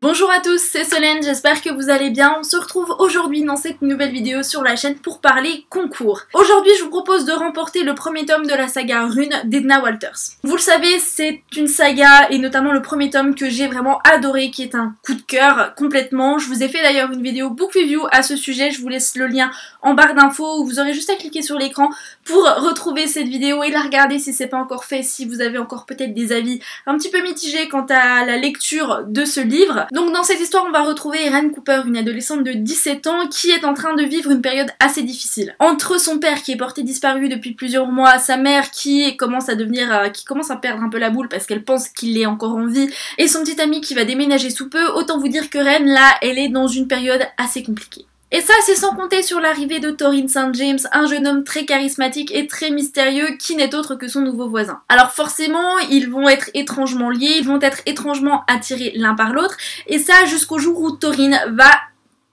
Bonjour à tous, c'est Solène, j'espère que vous allez bien. On se retrouve aujourd'hui dans cette nouvelle vidéo sur la chaîne pour parler concours. Aujourd'hui, je vous propose de remporter le premier tome de la saga Rune d'Edna Walters. Vous le savez, c'est une saga et notamment le premier tome que j'ai vraiment adoré, qui est un coup de cœur complètement. Je vous ai fait d'ailleurs une vidéo book review à ce sujet, je vous laisse le lien en barre d'infos où vous aurez juste à cliquer sur l'écran pour retrouver cette vidéo et la regarder si c'est pas encore fait, si vous avez encore peut-être des avis un petit peu mitigés quant à la lecture de ce livre. Donc dans cette histoire, on va retrouver Erin Cooper, une adolescente de 17 ans qui est en train de vivre une période assez difficile. Entre son père qui est porté disparu depuis plusieurs mois, sa mère qui commence à perdre un peu la boule parce qu'elle pense qu'il est encore en vie, et son petit ami qui va déménager sous peu, autant vous dire que Erin, là, elle est dans une période assez compliquée. Et ça, c'est sans compter sur l'arrivée de Thorin St. James, un jeune homme très charismatique et très mystérieux qui n'est autre que son nouveau voisin. Alors forcément, ils vont être étrangement liés, ils vont être étrangement attirés l'un par l'autre, et ça jusqu'au jour où Thorin va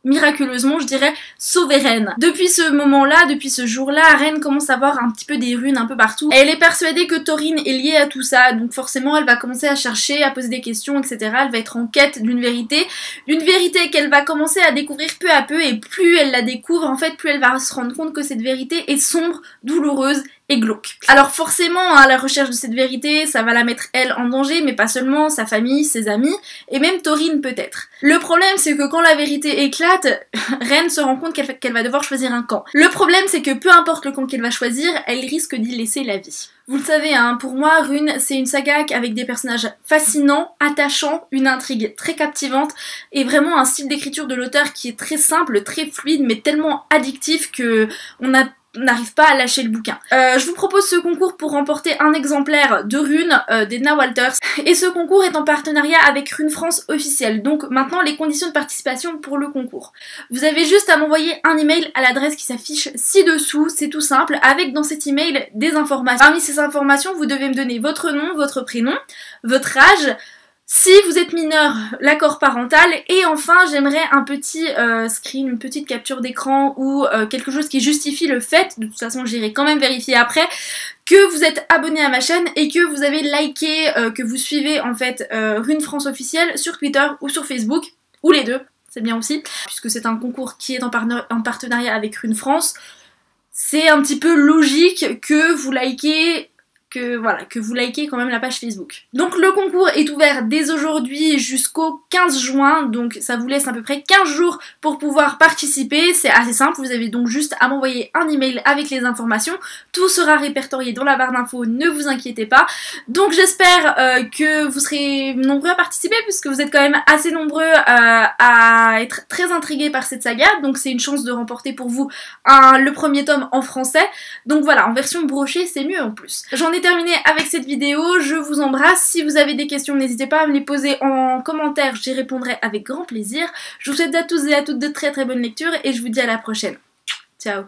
miraculeusement, je dirais, sauver Ren. Depuis ce moment-là, depuis ce jour-là, Ren commence à voir un petit peu des runes un peu partout. Elle est persuadée que Thorin est lié à tout ça, donc forcément elle va commencer à chercher, à poser des questions, etc. Elle va être en quête d'une vérité qu'elle va commencer à découvrir peu à peu, et plus elle la découvre, en fait, plus elle va se rendre compte que cette vérité est sombre, douloureuse et glauque. Alors forcément, à la recherche de cette vérité, ça va la mettre elle en danger, mais pas seulement, sa famille, ses amis, et même Thorin peut-être. Le problème, c'est que quand la vérité éclate, Ren se rend compte qu'elle va devoir choisir un camp. Le problème, c'est que peu importe le camp qu'elle va choisir, elle risque d'y laisser la vie. Vous le savez, hein, pour moi, Rune, c'est une saga avec des personnages fascinants, attachants, une intrigue très captivante, et vraiment un style d'écriture de l'auteur qui est très simple, très fluide, mais tellement addictif que on n'arrive pas à lâcher le bouquin. Je vous propose ce concours pour remporter un exemplaire de Rune d'Edna Walters, et ce concours est en partenariat avec Rune France officielle. Donc maintenant, les conditions de participation pour le concours. Vous avez juste à m'envoyer un email à l'adresse qui s'affiche ci-dessous, c'est tout simple, avec dans cet email des informations. Parmi ces informations, vous devez me donner votre nom, votre prénom, votre âge, si vous êtes mineur, l'accord parental, et enfin j'aimerais un petit screen, une petite capture d'écran ou quelque chose qui justifie le fait, de toute façon j'irai quand même vérifier après, que vous êtes abonné à ma chaîne et que vous avez liké, que vous suivez en fait Rune France officielle sur Twitter ou sur Facebook, ou les deux, c'est bien aussi, puisque c'est un concours qui est en partenariat avec Rune France, c'est un petit peu logique que vous likez quand même la page Facebook. Donc le concours est ouvert dès aujourd'hui jusqu'au 15 juin, donc ça vous laisse à peu près 15 jours pour pouvoir participer. C'est assez simple, vous avez donc juste à m'envoyer un email avec les informations, tout sera répertorié dans la barre d'infos, ne vous inquiétez pas. Donc j'espère que vous serez nombreux à participer, puisque vous êtes quand même assez nombreux à être très intrigués par cette saga, donc c'est une chance de remporter pour vous le premier tome en français. Donc voilà, en version brochée c'est mieux en plus. J'en ai terminé avec cette vidéo, je vous embrasse. Si vous avez des questions, n'hésitez pas à me les poser en commentaire, j'y répondrai avec grand plaisir. Je vous souhaite à tous et à toutes de très bonnes lectures et je vous dis à la prochaine. Ciao.